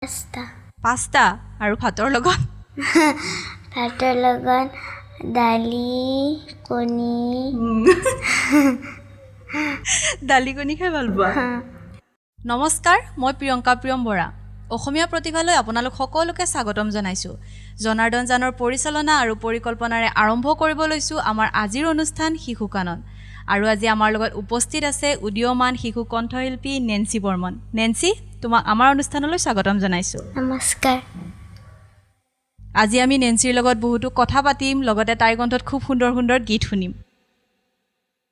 5টা আৰু ভাতৰ লগত ভাতৰ লগত দালি কণী দালি কণী খাই ভাল পোৱা নমস্কাৰ মই প্ৰিয়ংকা প্ৰিয়ম বৰা অসমীয়া প্ৰতিভালৈ আপোনালোক সকলোকে স্বাগতম জনাইছো জনাৰ্দন জানৰ পৰিচালনা আৰু পৰিকল্পনাৰে আৰম্ভ কৰিব লৈছো আমাৰ আজিৰ অনুষ্ঠান শিশু কানন আৰু আজি আমাৰ লগত উপস্থিত আছে উদীয়মান শিশু কণ্ঠশিল্পী নেন্সি বৰ্মন নেন্সি তোমাক আমাৰ অনুষ্ঠানলৈ স্বাগতম জনাইছো নমস্কাৰ আজি আমি নেন্সিৰ লগত বহুতো কথা পাতিম লগতে তাইৰ কণ্ঠত খুব সুন্দৰ সুন্দৰ গীত শুনিম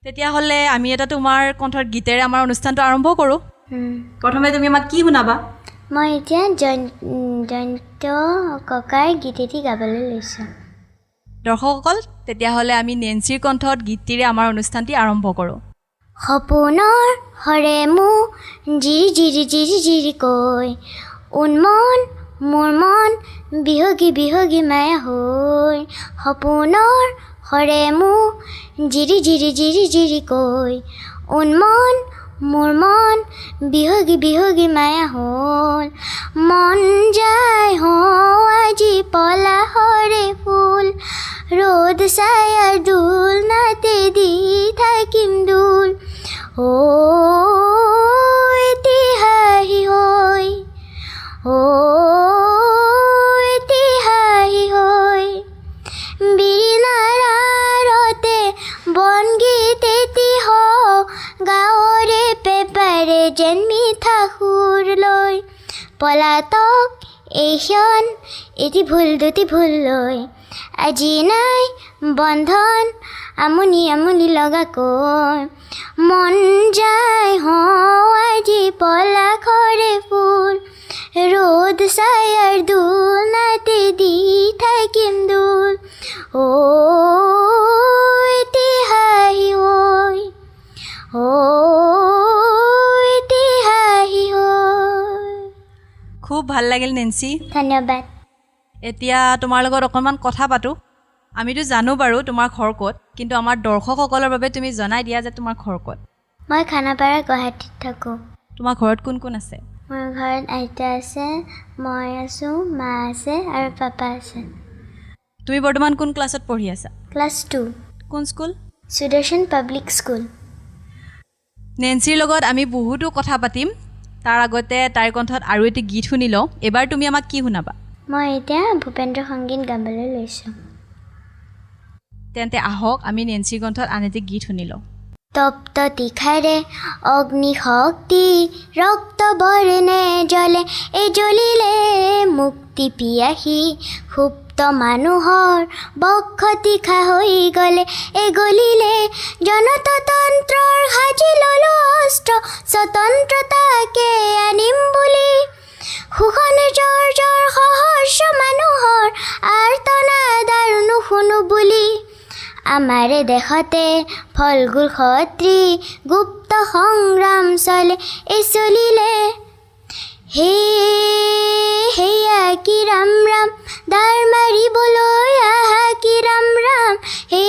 তেতিয়া হলে আমি এটা তোমাৰ কণ্ঠৰ গীতেৰে আমাৰ অনুষ্ঠানটো আৰম্ভ কৰো প্ৰথমে তুমি আমাক কি শুনাবা মই এতিয়া জয়ন্ত ককাৰ গীত এটি গাবলৈ লৈছোঁ দৰ্শকসকল তেতিয়া হলে আমি নেন্সিৰ কণ্ঠত গীতটিৰে আমাৰ অনুষ্ঠানটি আৰম্ভ কৰো সপোনৰ হৰে মু জিৰি জিৰি জিৰি জিৰি কৈ উন্মন মোৰ মন বিহগী বিহগী মায়া হৈ সপোনৰ হৰে মু জিৰি জিৰি জিৰি জিৰি কৈ উন্মন মোৰ মন বিহগী বিহগী মায়া হ'ল মন যায় হওঁ আজি পলাশৰে ফুল ৰ'দ ছায়াৰ দুল নাতে দি থাকিম দুল ও ইতিহাসী হৈ ও ইতিহাসী হৈ বিৰিণাৰতে বনগীত এটি হওঁ গাঁৱৰে পেপাৰে যেন মিঠা সুৰ লৈ পলাতক এইখন এটি ভুল দুটি ভুল লৈ আজি নাই বন্ধন আমনি আমনি লগাকৈ মন যায় হওঁ আজি পলাশৰে ফুল ৰ'দ ছায়াৰ দুল নাতে দি থাকিম দুল ও ইতিহাসী হৈ ও ইতিহাসী হৈ খুব ভাল লাগিল নেন্সি ধন্যবাদ এতিয়া তোমাৰ লগত অকণমান কথা পাতো আমিতো জানো বাৰু তোমাৰ ঘৰ ক'ত কিন্তু আমাৰ দৰ্শকসকলৰ বাবে তুমি জনাই দিয়া যে তোমাৰ ঘৰ ক'ত মই খানাপাৰা গুৱাহাটীত থাকোঁ তোমাৰ ঘৰত কোন কোন আছে মোৰ ঘৰত আইতা আছে মই আছোঁ মা আছে আৰু পাপা আছে তুমি বৰ্তমান কোন ক্লাছত পঢ়ি আছা ক্লাছ 2 কোন স্কুল সুদৰ্শন পাব্লিক স্কুল নেন্সিৰ লগত আমি বহুতো কথা পাতিম তাৰ আগতে তাইৰ কণ্ঠত আৰু এটি গীত শুনি লওঁ এবাৰ তুমি আমাক কি শুনাবা মই এতিয়া ভূপেন্দ্ৰ সংগীত গাবলৈ লৈছোঁ তেন্তে আহক আমি নেন্সিৰ কণ্ঠত আন এটি গীত শুনি লওঁ তপ্ত তীখাৰে অগ্নি শক্তি ৰক্ত বৰ্ণে জ্বলে এই জ্বলিলে মুক্তি পিয়াসী সুপ্ত মানুহৰ বক্ষ তীখা হৈ গ'লে এই গলিলে জনতন্ত্ৰৰ সাজি ল'লো অস্ত্ৰ স্বতন্ত্ৰতাকে আনিম বুলি শোষণ জৰ জৰ সহস্ৰ মানুহৰ আৰ্তনাদ আৰু নুশুনো বুলি আমাৰে দেশতে ফলগুল ক্ষত্ৰী গুপ্ত সংগ্ৰাম চলে এই চলিলে হে হেয়া কি ৰাম ৰাম দাৰ মাৰিবলৈ আহা কি ৰাম ৰাম হে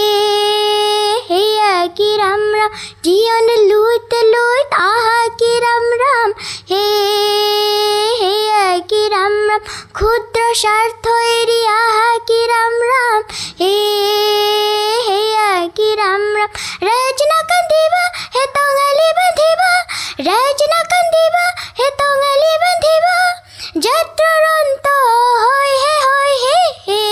হেয়া কি ৰাম ৰাম জীৱন লুইত লুইত আহা কি ৰাম ৰাম হে হেয়া কি ৰাম ৰাম ক্ষুদ্ৰ স্বাৰ্থ এৰি আহা কি ৰাম ৰাম হে কি ৰাম ৰাম ৰাজ না কান্দিবা হে টঙালি বান্ধিবা ৰাজ না কান্দিবা হে টঙালি বান্ধিবা যাত্ৰাৰ অন্ত হয় হে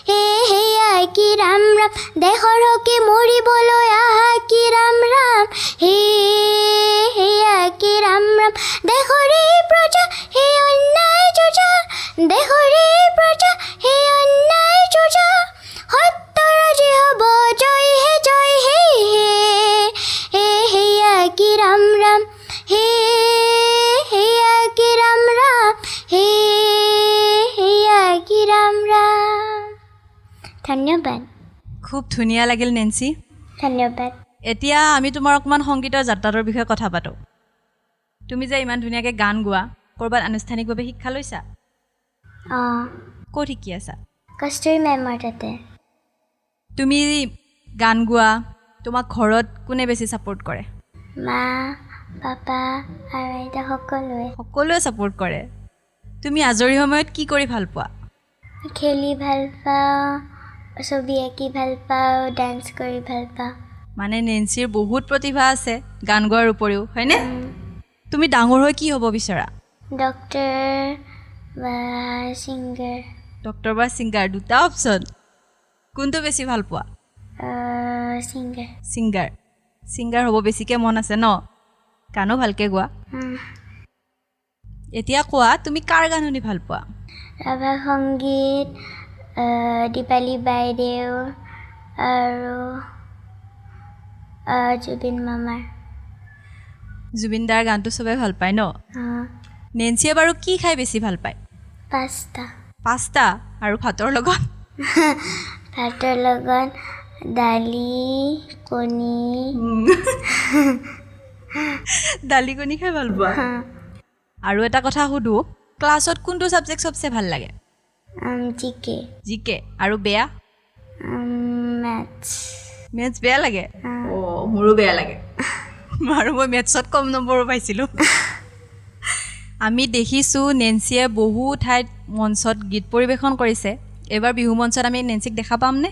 হে হেয়া কি ৰাম ৰাম দেশৰ হকে মৰিবলৈ আহা কি ৰাম ৰাম হেয়া কি ৰাম ৰাম দেশৰে প্ৰজা হে অন্যায় যোজা দেশৰে প্ৰজা হে অন্যায় যোজা সত্যৰাজী হ'ব জয় হে হেয়া কি ৰাম ৰাম হেয়া কি ৰাম ৰাম হেয়া কি ৰাম ৰাম ধন্যবাদ খুব ধুনীয়া লাগিল নেন্সি ধন্যবাদ এতিয়া আমি তোমাৰ অকণমান সংগীতৰ যাত্ৰাটোৰ বিষয়ে কথা পাতোঁ তুমি যে ইমান ধুনীয়াকৈ গান গোৱা ক'ৰবাত আনুষ্ঠানিকভাৱে শিক্ষা লৈছা অঁ ক'ত শিকি আছা কস্তুৰী মেমৰ তাতে তুমি গান গোৱা তোমাক ঘৰত কোনে বেছি ছাপোৰ্ট কৰে মা পাপা আৰু আইতা সকলোৱে ছাপোৰ্ট কৰে তুমি আজৰি সময়ত কি কৰি ভাল পোৱা খেলি ভাল পাওঁ ছবি আঁকি ভাল পাওঁ ডান্স কৰি ভাল পাওঁ মানে নেন্সিৰ বহুত প্ৰতিভা আছে গান গোৱাৰ উপৰিও হয়নে তুমি ডাঙৰ হৈ কি হ'ব বিচৰা ডক্টৰ বা ছিংগাৰ ডক্টৰ বা ছিংগাৰ দুটা অপচন কোনটো বেছি ভাল পোৱা ছিংগাৰ ছিংগাৰ ছিংগাৰ হ'ব বেছিকৈ মন আছে ন গানো ভালকৈ গোৱা এতিয়া কোৱা তুমি কাৰ গান শুনি ভাল পোৱা ৰাভা সংগীত দীপালী বাইদেউ আৰু জুবিন মামাৰ জুবিন দাৰ গানটো চবে ভাল পায় ন নেন্সিয়ে বাৰু কি খাই বেছি ভাল পায় পাস্তা আৰু ভাতৰ লগত ভাতৰ লগত দালি কণী দালি কণী খাই ভাল পোৱা আৰু এটা কথা সুধো ক্লাছত কোনটো ছাবজেক্ট চবচে ভাল লাগে জিকে আৰু বেয়া মেথছ বেয়া লাগে মোৰো বেয়া লাগে আৰু মই মেথছত কম নম্বৰো পাইছিলোঁ আমি দেখিছোঁ নেন্সিয়ে বহু ঠাইত মঞ্চত গীত পৰিৱেশন কৰিছে এইবাৰ বিহু মঞ্চত আমি নেন্সিক দেখা পামনে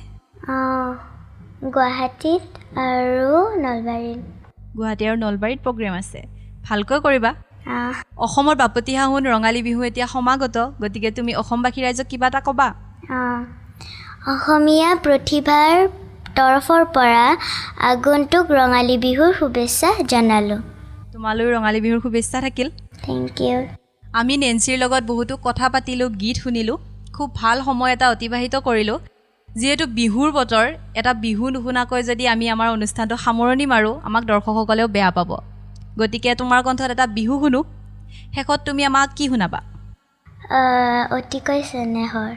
গুৱাহাটীত আৰু নলবাৰীত প্ৰগ্ৰেম আছে ভালকৈ কৰিবা অসমৰ বাপতি সাহোন ৰঙালী বিহু এতিয়া সমাগত গতিকে তুমি অসমবাসী ৰাইজক কিবা এটা ক'বা অসমীয়া প্ৰতিভাৰ তৰফৰ পৰা আগন্তুক ৰঙালী বিহুৰ শুভেচ্ছা জনালোঁ তোমালৈ ৰঙালী বিহুৰ শুভেচ্ছা থাকিল থেংক ইউ আমি নেন্সিৰ লগত বহুতো কথা পাতিলোঁ গীত শুনিলোঁ খুব ভাল সময় এটা অতিবাহিত কৰিলোঁ যিহেতু বিহুৰ বতৰ এটা বিহু নুশুনাকৈ যদি আমি আমাৰ অনুষ্ঠানটো সামৰণি মাৰোঁ আমাক দৰ্শকসকলেও বেয়া পাব গতিকে তোমাৰ কণ্ঠত এটা বিহু শুনো শেষত তুমি আমাক কি শুনাবা অতিকৈ চেনেহৰ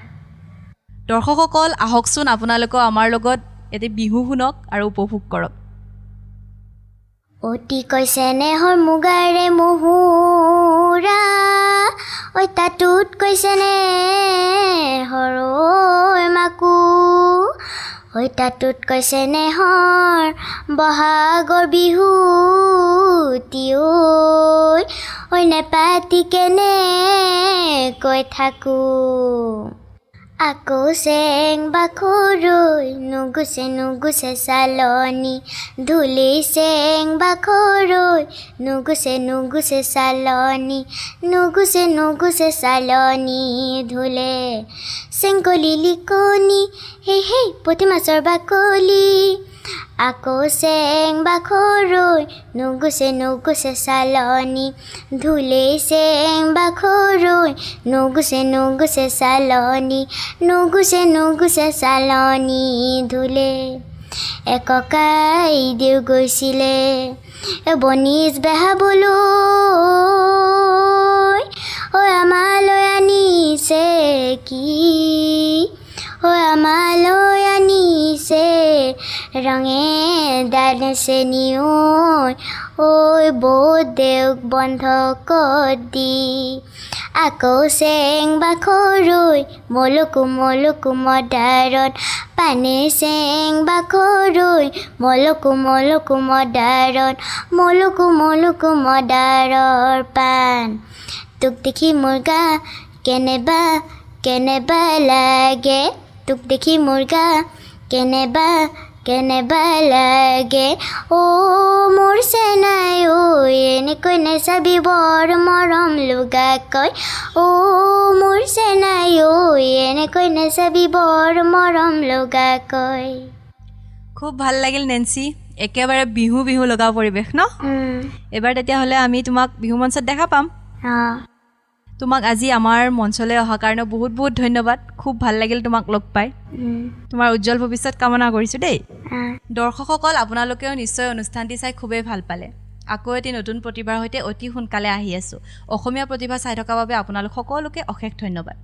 দৰ্শকসকল আহকচোন আপোনালোকেও আমাৰ লগত এটি বিহু শুনক আৰু উপভোগ কৰক অতিকৈ চেনেহৰ মুগাৰে মহুৰা ঐ তাতোত কৈছে নেহৰ মাকো ঐ তাতোত কৈছে নেহৰ বহাগৰ বিহুতি ঐ নেপাতি কেনে কৈ থাকো আকৌ চেং বাখৰৈ নুগুছে চালনি ধূলি চেং বাখৰৈ নুগুছে চালনি নুগুছে চালনি ধূলে চেংকলি লিকনি হে পুঠি মাছৰ বাকলি আকৌ চেং বাখৰৈ নুগুছে চালনি ধূলে চেং বাখৰৈ নুগুছে চালনি নুগুছে চালনি ধূলে এককাই দেউ গৈছিলে বনিজ বেহাবলৈ ঐ আমালৈ আনিছে কি ঐ আমালৈ আনিছে ৰঙে দানেছে ঐ বহুত দেউক বন্ধকত দি আকৌ চেং বাখৰৈ মলকো মদাৰত পানে চেং বাখৰৈ মলকো মদাৰত মলকো মদাৰৰ পাণ তোক দেখি মোৰ গা কেনেবা লাগে তোক দেখি মোৰ গা কেনেবা লাগে মোৰ চেনাই এনেকৈ নেচাবি বৰ মৰম লুগাকৈ মোৰ চেনাই এনেকৈ নেচাবি বৰ মৰম লুগাকৈ খুব ভাল লাগিল নেন্সি একেবাৰে বিহু লগা পৰিৱেশ ন এবাৰ তেতিয়াহ'লে আমি তোমাক বিহু মঞ্চত দেখা পাম তোমাক আজি আমাৰ মঞ্চলৈ অহাৰ কাৰণে বহুত বহুত ধন্যবাদ খুব ভাল লাগিল তোমাক লগ পাই তোমাৰ উজ্জ্বল ভৱিষ্যত কামনা কৰিছোঁ দেই দৰ্শকসকল আপোনালোকেও নিশ্চয় অনুষ্ঠানটি চাই খুবেই ভাল পালে আকৌ এটি নতুন প্ৰতিভাৰ সৈতে অতি সোনকালে আহি আছোঁ অসমীয়া প্ৰতিভা চাই থকাৰ বাবে আপোনালোক সকলোকে অশেষ ধন্যবাদ